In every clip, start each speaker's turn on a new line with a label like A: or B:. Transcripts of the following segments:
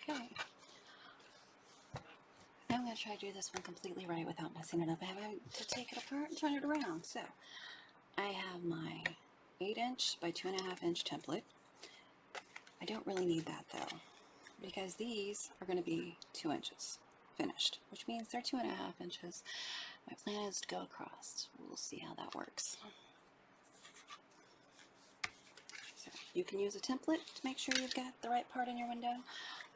A: Okay. Now I'm going to try to do this one completely right without messing it up. I have to take it apart and turn it around. So I have my 8" by 2.5" template. I don't really need that though, because these are going to be 2 inches finished, which means they're 2.5 inches. My plan is to go across. We'll see how that works. So you can use a template to make sure you've got the right part in your window.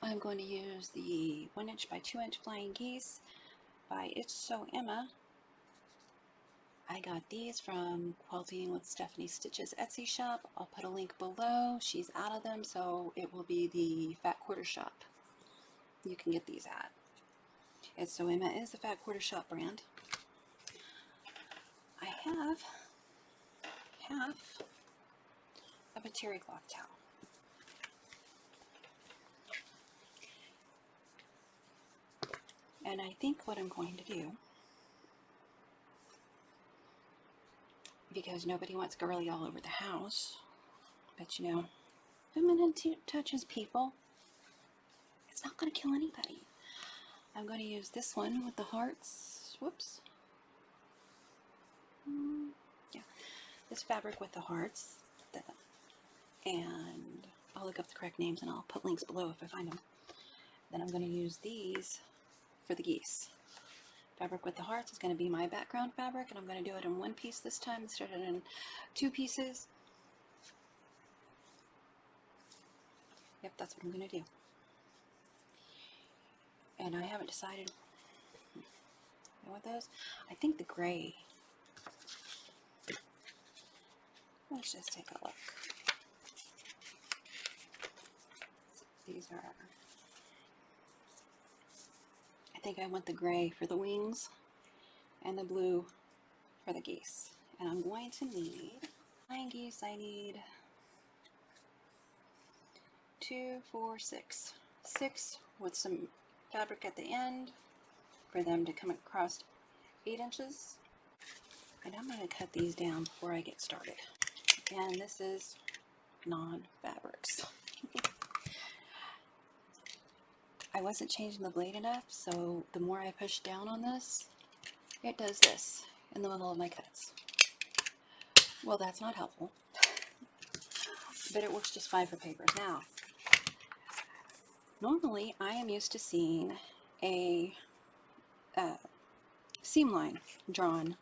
A: I'm going to use the 1" by 2" flying geese by It's So Emma. I got these from Quilting with Stephanie Stitch's Etsy shop. I'll put a link below. She's out of them, so it will be the Fat Quarter Shop you can get these at. It's So Emma is the Fat Quarter Shop brand. I have half of a terry cloth towel. And I think what I'm going to do, because nobody wants girly all over the house, but you know, feminine touches people, it's not going to kill anybody. I'm going to use this one with the hearts. Whoops. Yeah, this fabric with the hearts. And I'll look up the correct names and I'll put links below if I find them. Then I'm going to use these for the geese. Fabric with the hearts is going to be my background fabric, and I'm going to do it in 1 piece this time instead of in 2 pieces. Yep, that's what I'm going to do. And I haven't decided what those. I think the gray. Let's just take a look. These are. I think I want the gray for the wings and the blue for the geese. And I'm going to need 9 geese. I need 2, 4, 6. 6 with some fabric at the end for them to come across 8 inches. And I'm going to cut these down before I get started. And this is non-fabrics. I wasn't changing the blade enough, so the more I push down on this, it does this in the middle of my cuts. Well, that's not helpful, but it works just fine for papers. Now, normally I am used to seeing a seam line drawn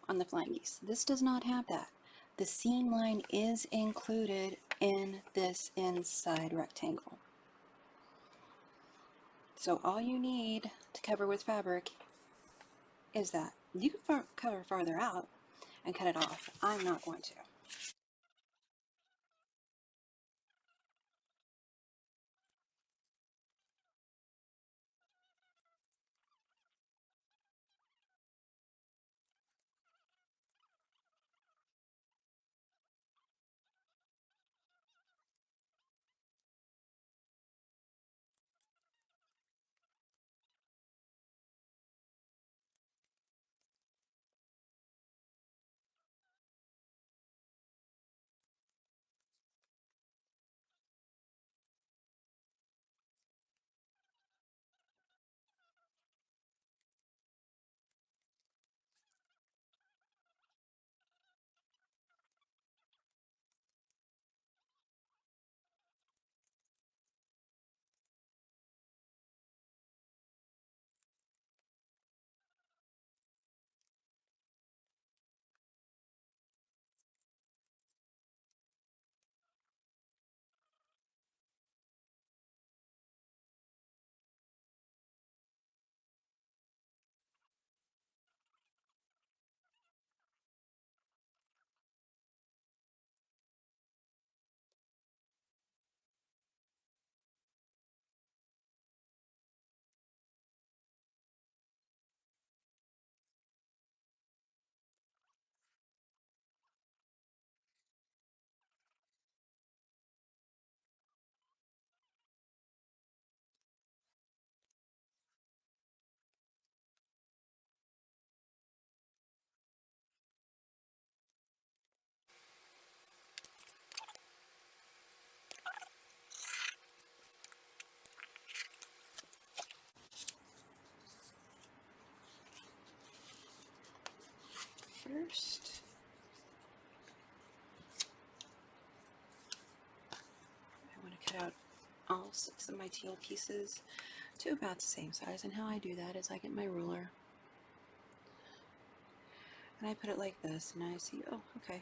A: on the flying geese. This does not have that. The seam line is included in this inside rectangle. So all you need to cover with fabric is that. You can cover farther out and cut it off. I'm not going to. first. I want to cut out all 6 of my teal pieces to about the same size, and how I do that is I get my ruler and I put it like this, and I see, oh, okay,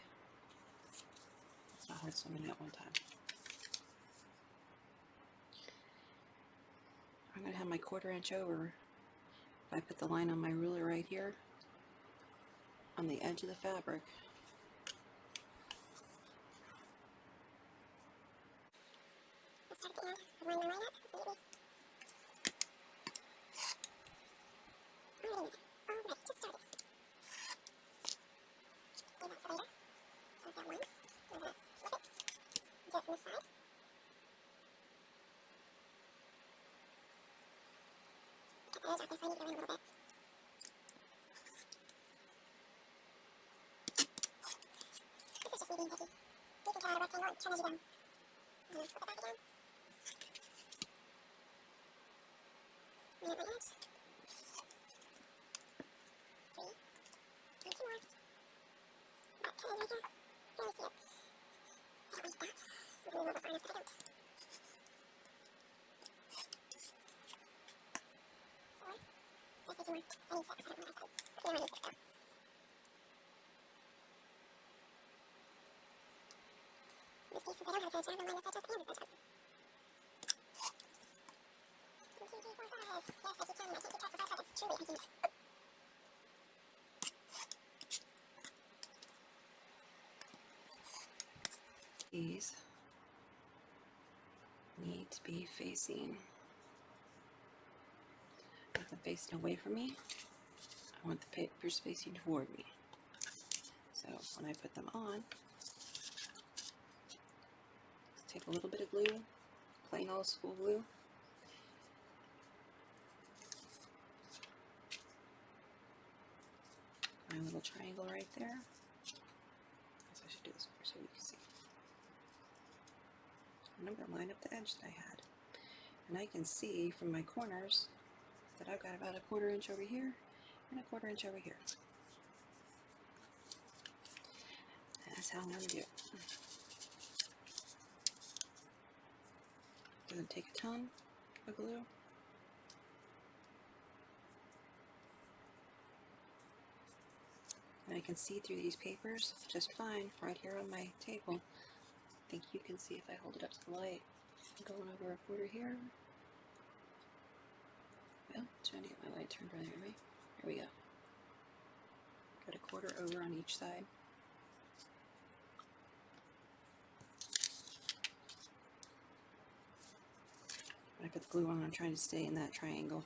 A: it's not hard so many at one time. I'm going to have my 1/4 inch over. If I put the line on my ruler right here on the edge of the fabric, these need to be facing, with them facing away from me. I want the papers facing toward me. So when I put them on, just take a little bit of glue, plain old school glue. My little triangle right there. I should do this first so you can see. I'm going to line up the edge that I had. And I can see from my corners that I've got about a 1/4 inch over here and a 1/4 inch over here. And that's how I'm going to do it. Doesn't take a ton of glue. And I can see through these papers just fine right here on my table. I think you can see if I hold it up to the light. I'm going over a 1/4 here. Well, trying to get my light turned right way. There we go. Got a 1/4 over on each side. When I put the glue on, I'm trying to stay in that triangle.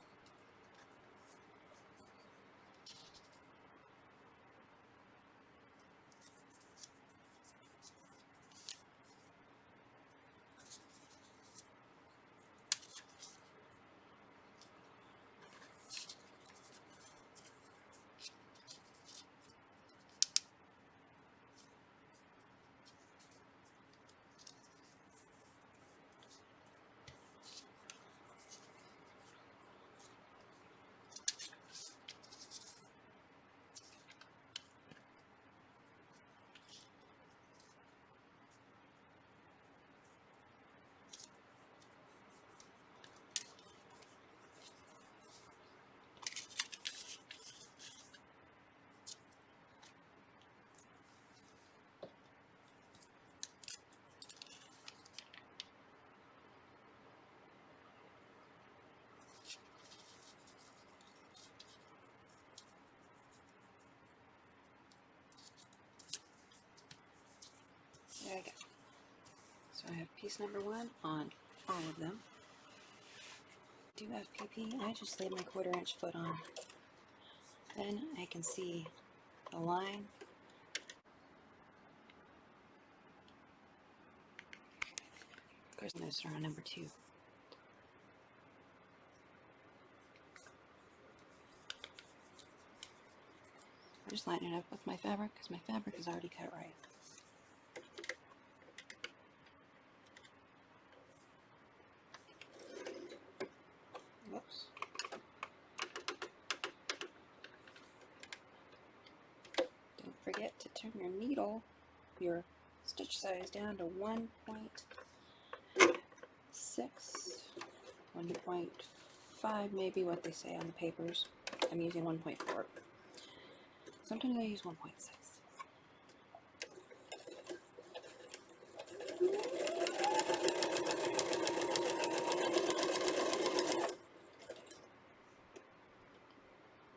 A: There I go. So I have piece number 1 on all of them. I do FPP, I just laid my 1/4 inch foot on. Then I can see the line. Of course, I'm going to start on number 2. I'm just lining it up with my fabric because my fabric is already cut right. Whoops. Don't forget turn your needle, your stitch size down to 1.6, 1.5 maybe what they say on the papers. I'm using 1.4. Sometimes I use 1.6.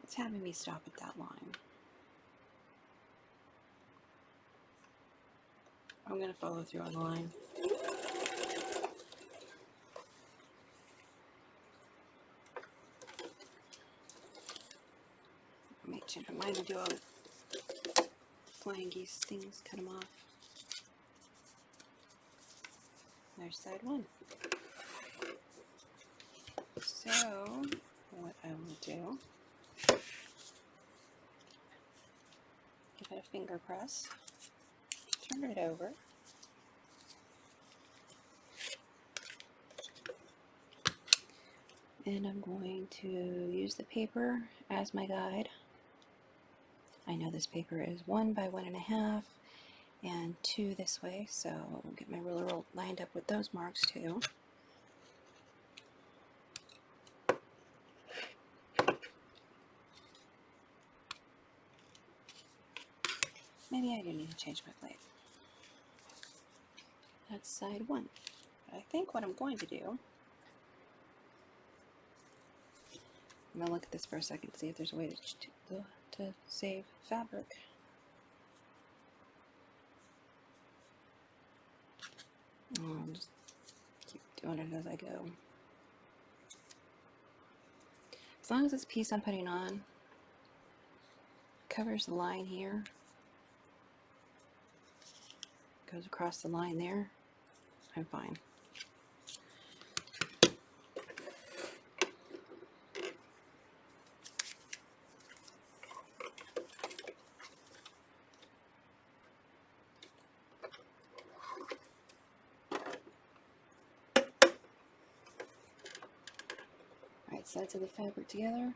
A: It's having me stop at that line. I'm going to follow through on the line. I might change my mind and do all the flying geese things, cut them off. There's side one. So, what I will do, give it a finger press, turn it over, and I'm going to use the paper as my guide. I know this paper is 1 by 1.5 and 2 this way, so I'll get my ruler lined up with those marks too. Maybe I do need to change my plate. That's side one. But I think what I'm going to do, I'm going to look at this for a second, see if there's a way to save fabric. I'll just keep doing it as I go. As long as this piece I'm putting on covers the line here, goes across the line there, I'm fine. Right sides of the fabric together,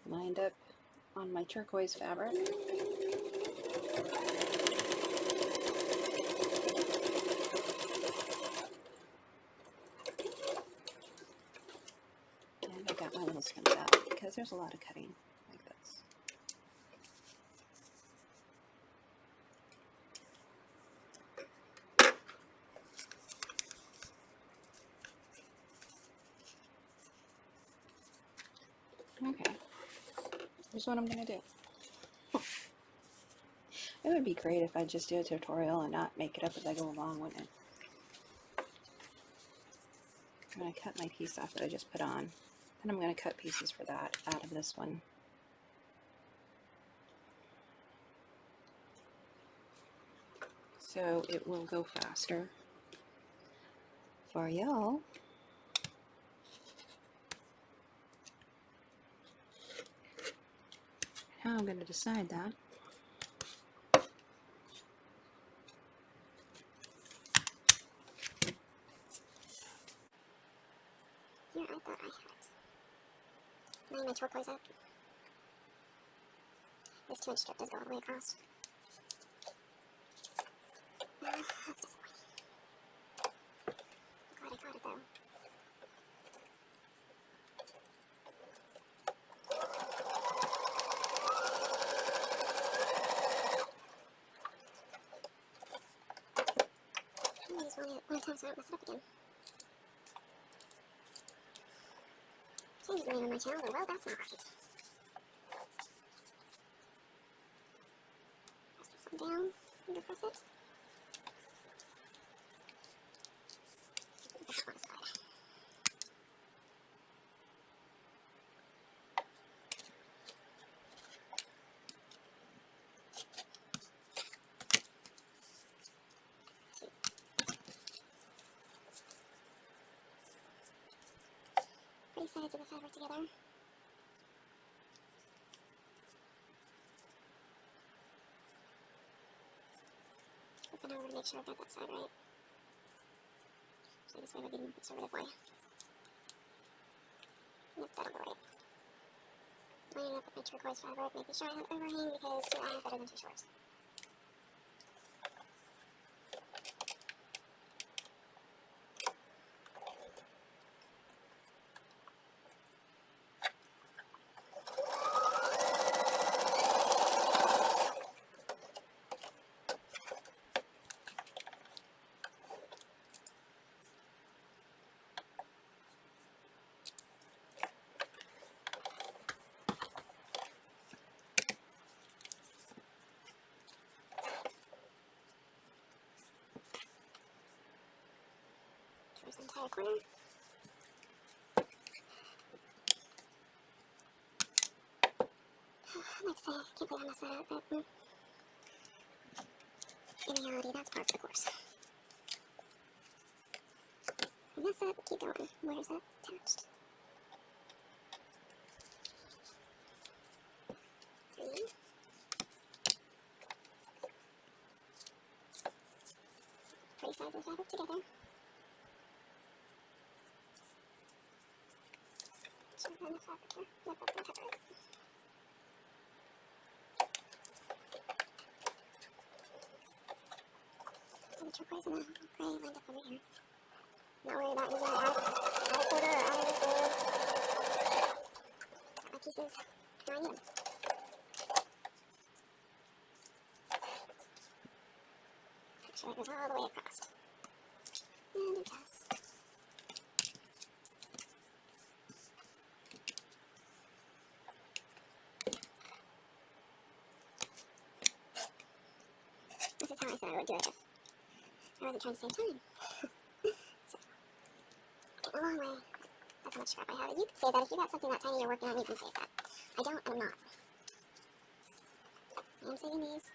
A: lined up on my turquoise fabric. And I got my little skims out because there's a lot of cutting like this. Okay, here's what I'm going to do. It would be great if I just do a tutorial and not make it up as I go along, wouldn't it? I'm going to cut my piece off that I just put on, and I'm going to cut pieces for that out of this one. So it will go faster for y'all. How I'm going to decide that.
B: Here, I thought I had it. Line my turquoise up. This 2-inch strip does go all the way across. That's disappointing. Glad I caught it though. I use one time so I don't mess it up again. Changing the name of my channel, but well, that's not right. Press this one down, and press it. This one side. Pretty sides of the fabric together. But now I'm going to make sure I've got that side right. So this way would be the conservative way. Yep, that'll go right. lining up with my turquoise fabric, making sure I have overhang because 2 eye better than 2 shorts. Towards the entire corner. I'd like to say I can't believe I messed that up, but in reality, that's part of the course. Mess up, keep going. Where's that attached? 3. 3 sides of the fabric together. Shove it in the fabric here. Yep, that's gonna cover it. And the turquoise and the gray lined up over here. Not worried about using it out of quarter or out of this blue. Got my pieces. Now I need them. Make sure it goes all the way across. And it does. This is how I said I would do it if I wasn't trying to save time. So, getting a long way. That's how much scrap I have. You could say that if you got something that tiny you're working on, you can save that. I don't, and I'm not. I am saving these.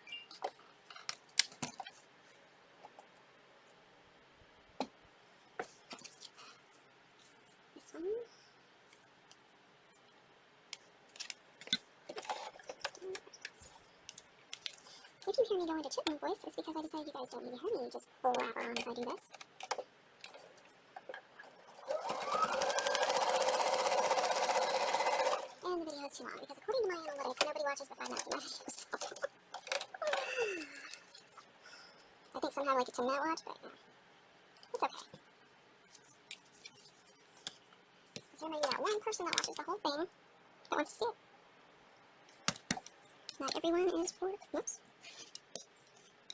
B: This one. If you hear me go into chipmunk voice, it's because I decided you guys don't need to hear me just blabber on as I do this. And the video is too long because according to my analytics, nobody watches but 5 minutes of my videos. I think some have like a 10-minute watch, but yeah, it's okay. Because there may be that one person that watches the whole thing that wants to see it. Not everyone is for, whoops.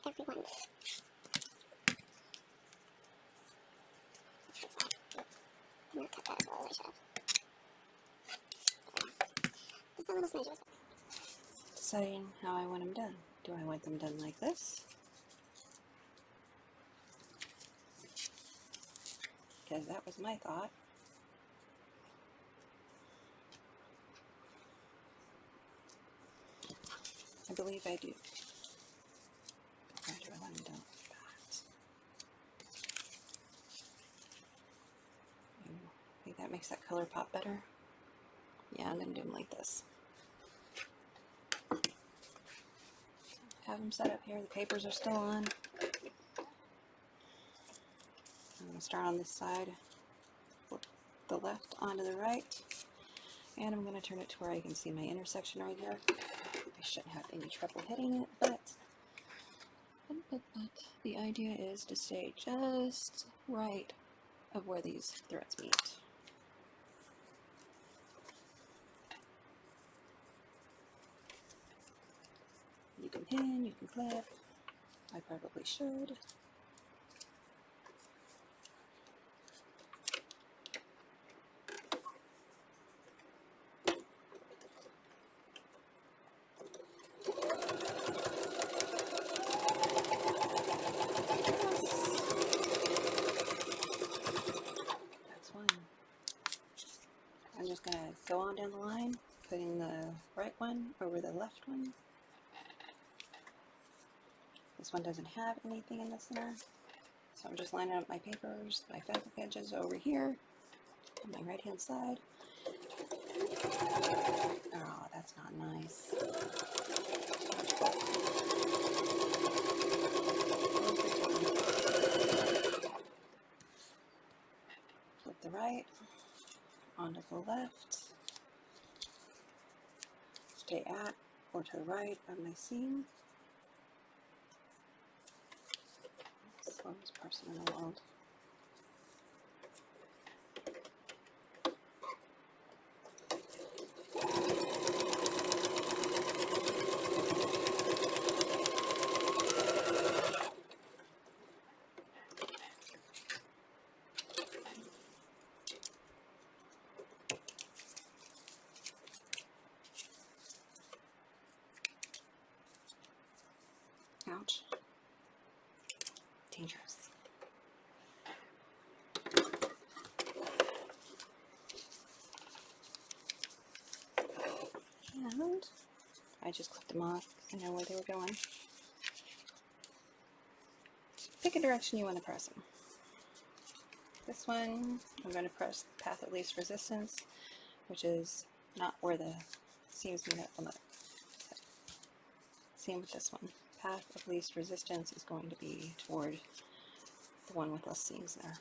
B: Everyone. I'm gonna cut that as well as I should have. Just a little smidge of it.
A: Deciding how I want them done. Do I want them done like this? Because that was my thought. I believe I do. Or do I want them done like that? I think that makes that color pop better. Yeah, I'm going to do them like this. Have them set up here. The papers are still on. I'm going to start on this side, flip the left onto the right, and I'm going to turn it to where I can see my intersection right here. I shouldn't have any trouble hitting it, but the idea is to stay just right of where these threads meet. You can pin, you can clip. I probably should. That's one. I'm just going to go on down the line, putting the right one over the left one. This one doesn't have anything in the center, so I'm just lining up my papers, my fabric edges over here on my right hand side. Oh, that's not nice. Flip the right onto the left. stay at or to the right of my seam. Slowest person in the world. Ouch. Dangerous. And I just clipped them off because I know where they were going. Just pick a direction you want to press them. This one, I'm going to press the path of least resistance, which is not where the seams meet up on the. Same with this one. Path of least resistance is going to be toward the one with less seams there.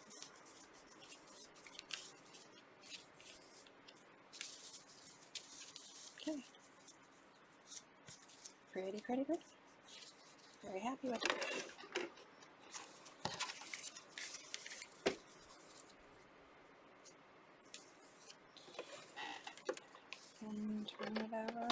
A: Okay. Pretty, pretty, pretty. Very happy with it. And turn it over.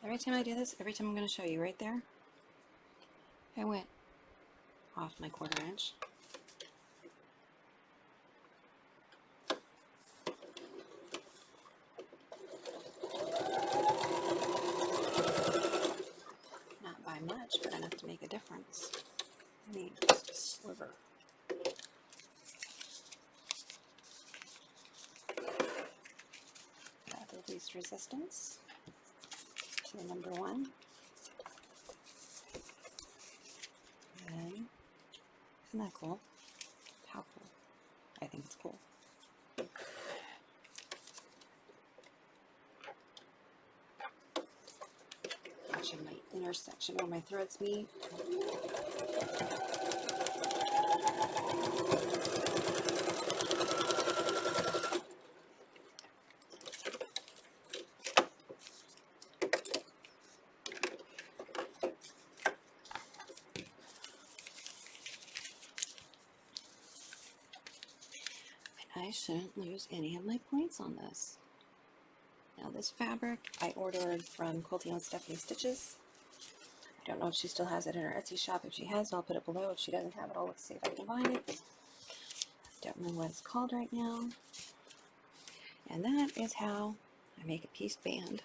A: Every time I do this, every time I'm going to show you right there, I went off my 1/4 inch. Not by much, but enough to make a difference. I need just a sliver. Path of least resistance to the number 1. And isn't that cool? How cool? I think it's cool. Watching my intersection where my threads meet. I shouldn't lose any of my points on this. Now this fabric I ordered from Coleen Stephanie Stitches. I don't know if she still has it in her Etsy shop. If she has, I'll put it below. If she doesn't have it, I'll look to see if I can find it. Don't know what it's called right now. And that is how I make a piece band.